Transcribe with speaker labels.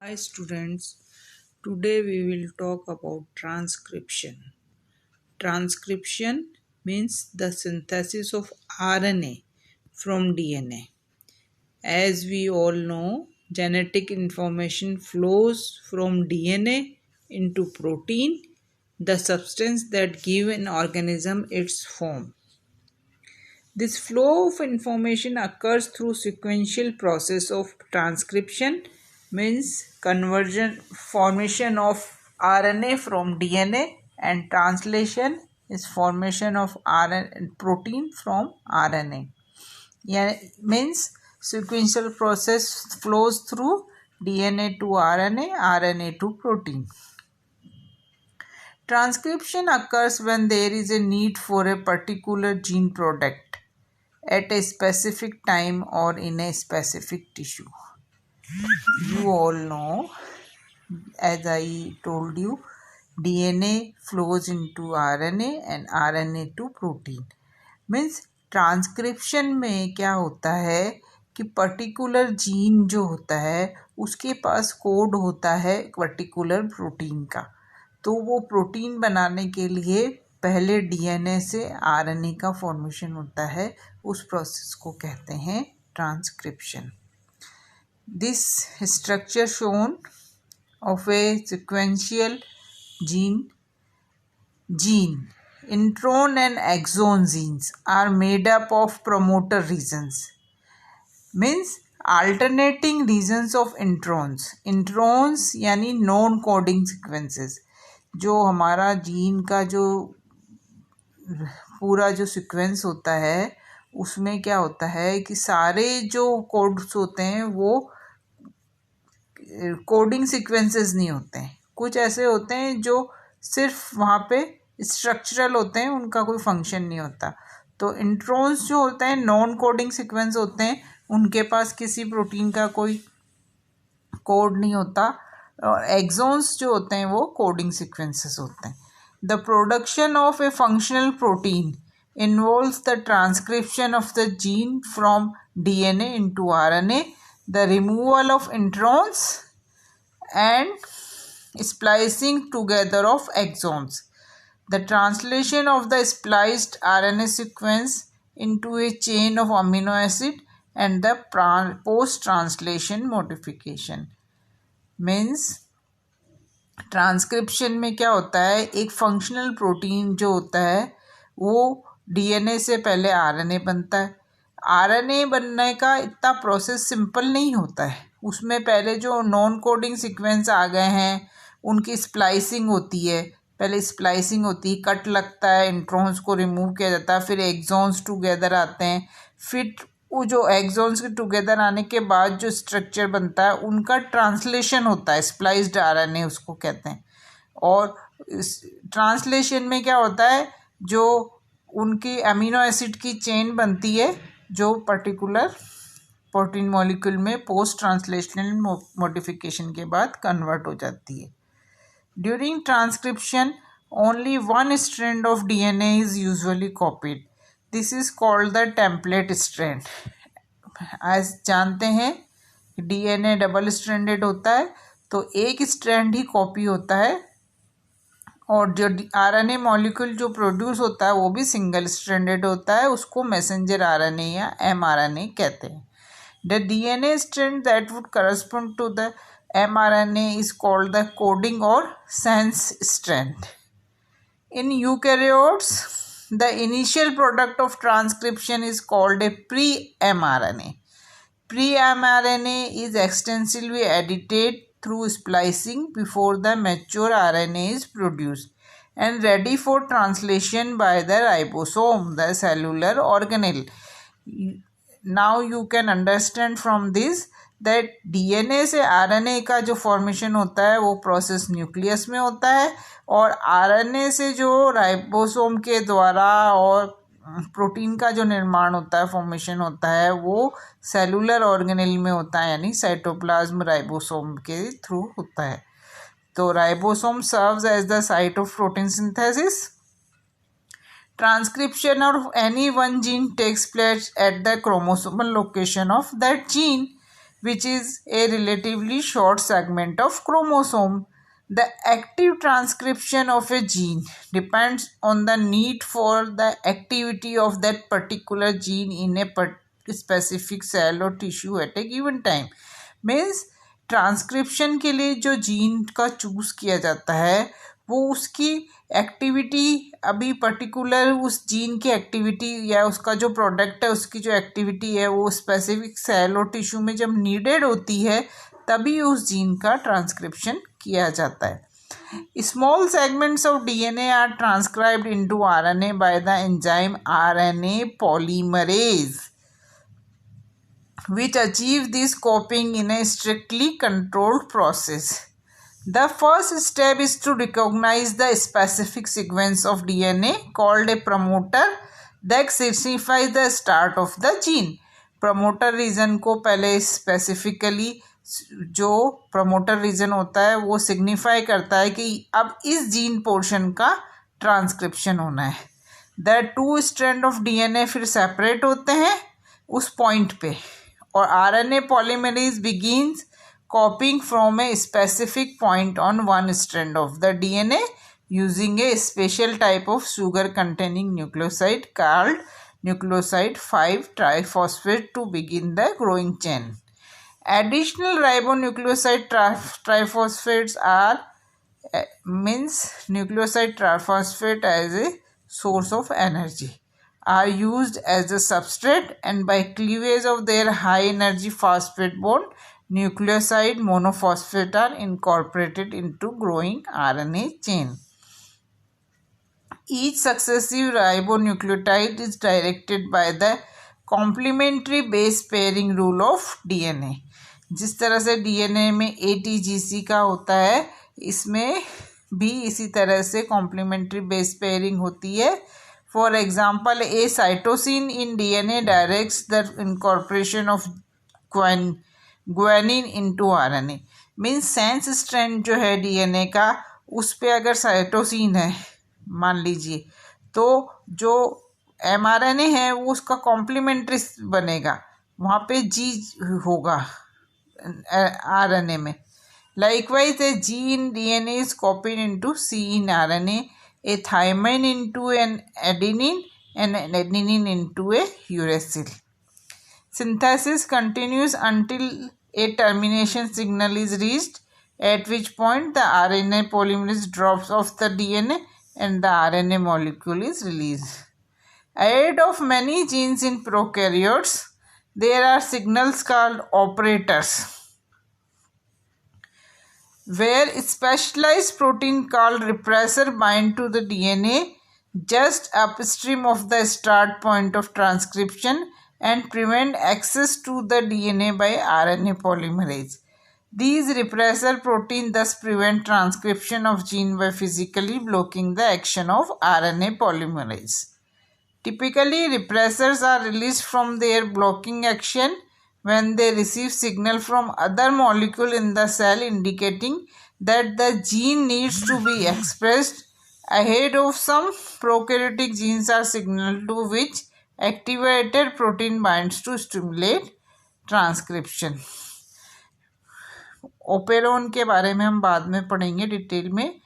Speaker 1: Hi students, today we will talk about transcription. Transcription means the synthesis of RNA from DNA. As we all know, genetic information flows from DNA into protein, the substance that gives an organism its form. This flow of information occurs through sequential process of transcription, means conversion formation of RNA from DNA, and translation is formation of RNA protein from RNA. Yeah, means sequential process flows through DNA to RNA, RNA to protein. Transcription occurs when there is a need for a particular gene product at a specific time or in a specific tissue. You all know, as I told you, DNA flows into RNA and RNA to protein. Means transcription में क्या होता है कि particular gene जो होता है उसके पास code होता है पर्टिकुलर प्रोटीन का, तो वो प्रोटीन बनाने के लिए पहले डीएनए से आरएनए का फॉर्मेशन होता है. उस प्रोसेस को कहते हैं transcription. This structure shown of a sequential gene intron and exon genes are made up of promoter regions, means alternating regions of introns यानी नॉन कोडिंग सीक्वेंसेस. जो हमारा जीन का जो पूरा जो सीक्वेंस होता है उसमें क्या होता है कि सारे जो कोड्स होते हैं वो कोडिंग सीक्वेंसेस नहीं होते हैं. कुछ ऐसे होते हैं जो सिर्फ वहाँ पे स्ट्रक्चरल होते हैं, उनका कोई फंक्शन नहीं होता. तो इंट्रोन्स जो होते हैं नॉन कोडिंग सीक्वेंस होते हैं, उनके पास किसी प्रोटीन का कोई कोड नहीं होता. और एक्सॉन्स जो होते हैं वो कोडिंग सीक्वेंसेस होते हैं. The production of A functional protein involves the transcription of the gene from DNA into RNA, the removal of introns and splicing together of exons, the translation of the spliced RNA sequence into a chain of amino acid, and the post-translation modification. Means transcription में क्या होता है, एक functional protein जो होता है वो DNA से पहले आरएनए बनता है. आरएनए बनने का इतना प्रोसेस सिंपल नहीं होता है. उसमें पहले जो नॉन कोडिंग सीक्वेंस आ गए हैं उनकी स्प्लाइसिंग होती है. पहले स्प्लाइसिंग होती है, कट लगता है, इंट्रॉन्स को रिमूव किया जाता है, फिर एक्सॉन्स टुगेदर आते हैं. फिर वो जो एक्सॉन्स के टुगेदर आने के बाद जो स्ट्रक्चर बनता है उनका ट्रांसलेशन होता है, स्प्लाइस्ड आरएनए उसको कहते हैं. और इस ट्रांसलेशन में क्या होता है, जो उनकी अमीनो एसिड की चेन बनती है जो पर्टिकुलर प्रोटीन मॉलिक्यूल में पोस्ट ट्रांसलेशनल मॉडिफिकेशन के बाद कन्वर्ट हो जाती है. During transcription only one strand of DNA is usually copied. This is called the template strand. आज जानते हैं डीएनए डबल स्ट्रैंडेड होता है, तो एक स्ट्रैंड ही कॉपी होता है, और जो आरएनए मॉलिक्यूल जो प्रोड्यूस होता है वो भी सिंगल स्ट्रैंडेड होता है. उसको मैसेंजर आरएनए या एमआरएनए कहते हैं. The DNA strand that would correspond to the mRNA is called the coding or sense strand. In eukaryotes, the initial product of transcription is called a pre-mRNA. Pre-mRNA is extensively edited through splicing before the mature RNA is produced and ready for translation by the ribosome, the cellular organelle. Now you can understand from this that DNA से RNA का जो formation होता है वो process nucleus में होता है, और आरएनए से जो राइबोसोम के द्वारा और प्रोटीन का जो निर्माण होता है, फॉर्मेशन होता है, वो सेलुलर ऑर्गेनेल में होता है, यानी साइटोप्लाज्म राइबोसोम के थ्रू होता है. तो ribosome serves as the site of protein synthesis. Transcription of any one gene takes place at the chromosomal location of that gene. which is a relatively short segment of chromosome. The active transcription of a gene depends on the need for the activity of that particular gene in a specific cell or tissue at a given time. Means transcription के लिए जो gene का choose किया जाता है वो उसकी activity अभी पर्टिकुलर उस जीन की एक्टिविटी या उसका जो प्रोडक्ट है उसकी जो एक्टिविटी है वो स्पेसिफिक सेल और टिश्यू में जब नीडेड होती है तभी उस जीन का ट्रांसक्रिप्शन किया जाता है. Small segments of DNA are transcribed into RNA by the enzyme RNA polymerase, which achieve this copying in a strictly controlled process. The first step is to recognize the specific sequence of DNA called a promoter that signifies the start of the gene. Promoter region को पहले specifically जो promoter reason होता है वो signify करता है कि अब इस जीन पोर्शन का ट्रांसक्रिप्शन होना है. द 2 स्ट्रैंड ऑफ डीएनए फिर सेपरेट होते हैं उस पॉइंट पे और RNA polymerase begins copying from a specific point on one strand of the DNA using a special type of sugar containing nucleoside called nucleoside 5-ट्राइफॉस्फेट to begin the growing chain. Additional ribonucleoside triphosphates are nucleoside triphosphate as a source of energy are used as a substrate, and by cleavage of their high energy phosphate bond nucleoside monophosphate are incorporated into growing RNA chain. Each successive ribonucleotide is directed by the complementary base pairing rule of DNA. जिस तरह से DNA में ATGC का होता है इसमें भी इसी तरह से कॉम्प्लीमेंट्री बेस पेयरिंग होती है. For example A cytosine in DNA directs the incorporation of guanine into RNA. Means sense strand जो है डीएनए का उस पे अगर साइटोसिन है मान लीजिए तो जो mRNA है वो उसका कॉम्प्लीमेंट्री बनेगा वहाँ पे जी होगा RNA में. Likewise, a G in DNA is copied into C in RNA, a thymine into an adenine, and an adenine into a uracil. Synthesis continues until a termination signal is reached, at which point the RNA polymerase drops off the DNA and the RNA molecule is released. Ahead of many genes in prokaryotes, there are signals called operators, where a specialized protein called repressor bind to the DNA just upstream of the start point of transcription and prevent access to the DNA by RNA polymerase. These repressor proteins thus prevent transcription of gene by physically blocking the action of RNA polymerase. Typically, repressors are released from their blocking action when they receive signal from other molecule in the cell indicating that the gene needs to be expressed ahead of. Some prokaryotic genes are signal to which activated protein binds to stimulate transcription. Operon के बारे में हम बाद में पढ़ेंगे detail में.